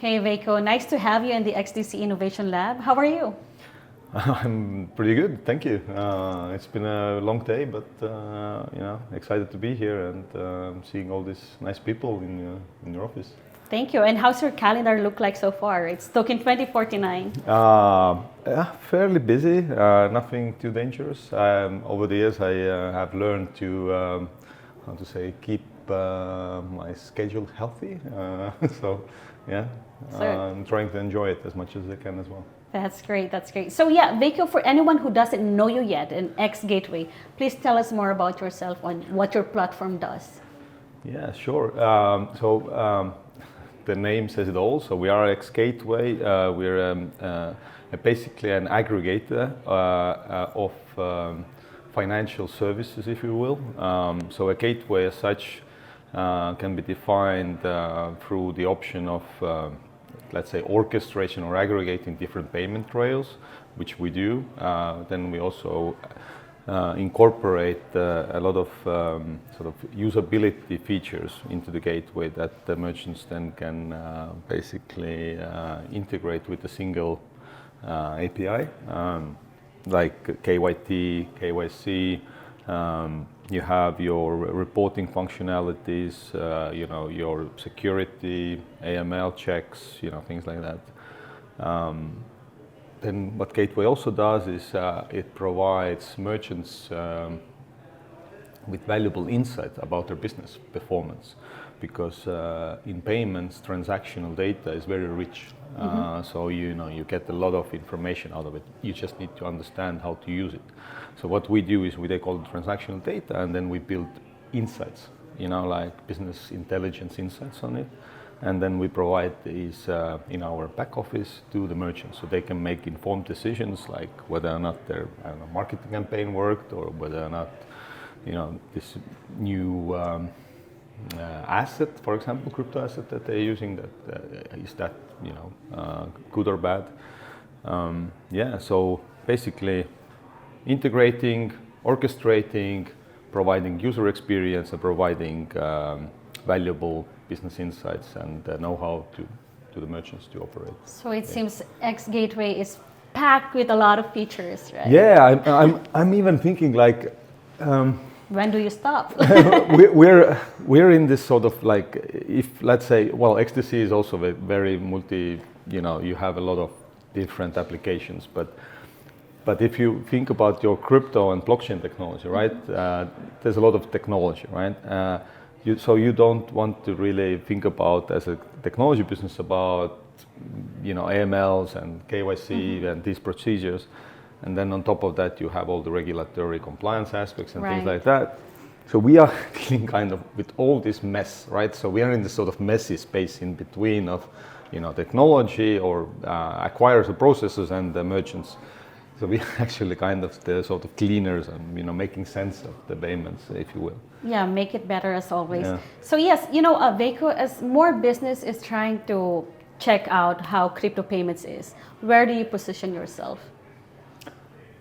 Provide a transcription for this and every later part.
Hey Veiko, nice to have you in the XDC Innovation Lab. How are you? I'm pretty good, thank you. It's been a long day, but excited to be here and seeing all these nice people in your office. Thank you. And how's your calendar look like so far? It's token 2049. Yeah, fairly busy. Nothing too dangerous. Over the years, I have learned to keep my schedule healthy. So, yeah, I'm trying to enjoy it as much as I can as well. That's great. That's great. So yeah, Veiko, for anyone who doesn't know you yet in XGateway, please tell us more about yourself and what your platform does. Yeah, sure. The name says it all. So we are XGateway. We're basically an aggregator of financial services, if you will. So a gateway as such can be defined through the option of let's say orchestration or aggregating different payment rails, which we do. Then we also incorporate a lot of sort of usability features into the gateway that the merchants then can basically integrate with a single API, like KYT, KYC. You have your reporting functionalities, your security, AML checks, things like that. Then what Gateway also does is it provides merchants with valuable insight about their business performance, because in payments, transactional data is very rich. So you get a lot of information out of it. You just need to understand how to use it. So what we do is we take all the transactional data and then we build insights, like business intelligence insights on it. And then we provide these in our back office to the merchants, so they can make informed decisions, like whether or not their marketing campaign worked, or whether or not this new asset, for example, crypto asset that they're using, is that good or bad. So basically integrating, orchestrating, providing user experience, and providing valuable business insights and know-how to the merchants to operate. So it seems XGateway is packed with a lot of features, right? Yeah, I'm even thinking like. When do you stop? we're in this sort of like, if let's say, well, XDC is also very multi. You have a lot of different applications, but if you think about your crypto and blockchain technology, right? There's a lot of technology, right? So you don't want to really think about, as a technology business, about AMLs and KYC and these procedures, and then on top of that you have all the regulatory compliance aspects and things like that. So we are dealing kind of with all this mess, right? So we are in this sort of messy space in between of technology or acquirers or processors and the merchants. So we actually kind of the sort of cleaners and making sense of the payments, if you will. Yeah, make it better as always. Yeah. So yes, Veiko, as more business is trying to check out how crypto payments is, where do you position yourself?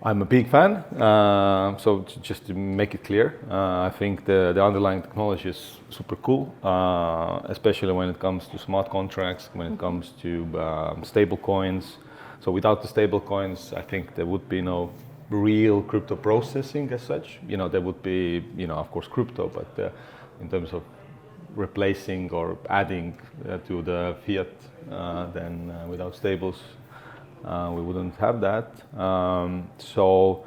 I'm a big fan. So just to make it clear, I think the underlying technology is super cool, especially when it comes to smart contracts, when it comes to stable coins. So without the stable coins, I think there would be no real crypto processing as such. There would be, of course, crypto, but in terms of replacing or adding to the fiat, then without stables, we wouldn't have that. So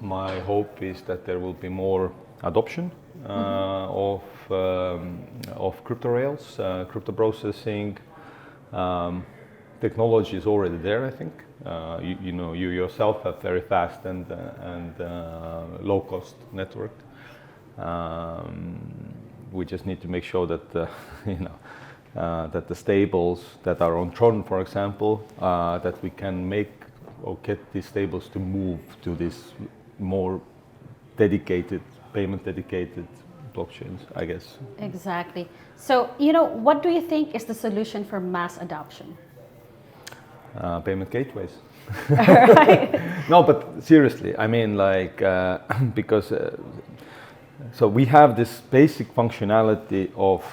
my hope is that there will be more adoption of crypto rails, crypto processing. Technology is already there, I think. You yourself have very fast and low-cost network. We just need to make sure that that the stables that are on Tron, for example, that we can make or get these stables to move to this more dedicated, payment-dedicated blockchains, I guess. Exactly. So, what do you think is the solution for mass adoption? Payment gateways. Right. No, but seriously, I mean, like, because So we have this basic functionality of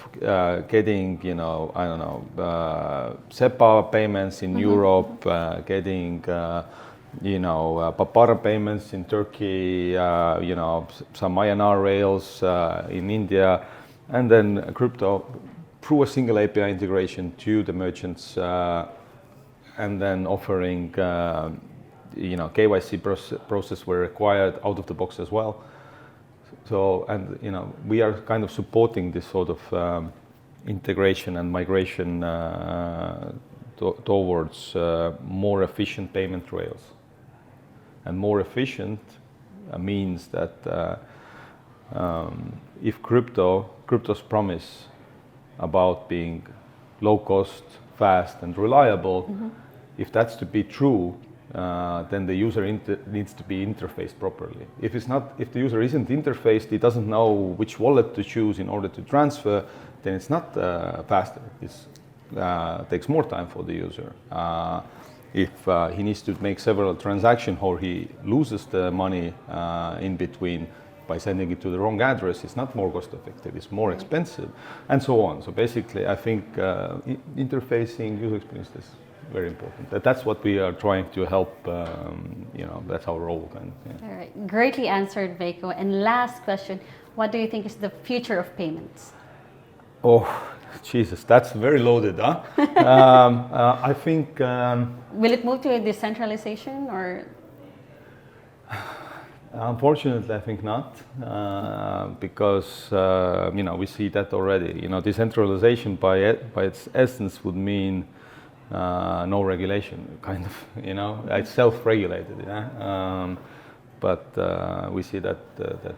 getting, you know, I don't know, SEPA payments in Europe, getting, you know, Papara payments in Turkey, you know, some INR rails in India, and then crypto through a single API integration to the merchants, and then offering, you know, KYC process where required out of the box as well. So, and you know, we are kind of supporting this sort of integration and migration towards more efficient payment rails. And more efficient means that if crypto's promise about being low cost, fast, and reliable, if that's to be true, then the user needs to be interfaced properly. If the user isn't interfaced, he doesn't know which wallet to choose in order to transfer, then it's not faster. It takes more time for the user. If he needs to make several transactions or he loses the money in between by sending it to the wrong address, it's not more cost effective, it's more expensive, and so on. So basically, I think interfacing, user experience is very important. That's what we are trying to help, you know, that's our role. And, yeah. All right, greatly answered, Veiko. And last question, what do you think is the future of payments? Oh, Jesus, that's very loaded, huh? I think... Will it move to a decentralization or? Unfortunately, I think not, because, you know, we see that already. You know, decentralization by its essence would mean no regulation, kind of, you know, it's self-regulated, yeah? But we see that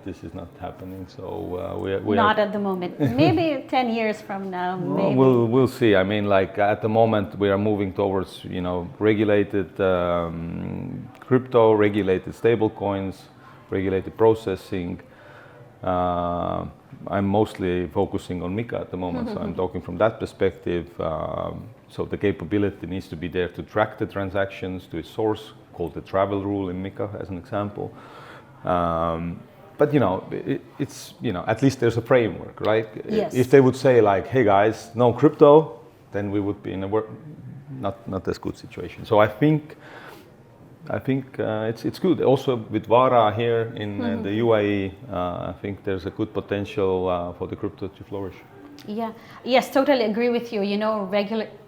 this is not happening, so we not at the moment. Maybe 10 years from now, maybe. We'll see. I mean, like at the moment we are moving towards, you know, regulated crypto, regulated stable coins, regulated processing. I'm mostly focusing on MiCA at the moment, so I'm talking from that perspective. So the capability needs to be there to track the transactions to its source, called the travel rule in MiCA as an example. But you know, it's, you know, at least there's a framework, right? Yes. If they would say like, hey guys, no crypto, then we would be in a not as good situation. So I think it's good. Also with Vara here in the UAE, I think there's a good potential for the crypto to flourish. Yeah, yes, totally agree with you. You know,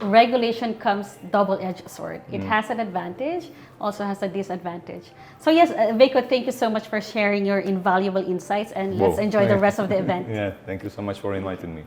regulation comes double-edged sword. It has an advantage, also has a disadvantage. So yes, Veiko, thank you so much for sharing your invaluable insights, and let's enjoy the rest of the event. Yeah, thank you so much for inviting me.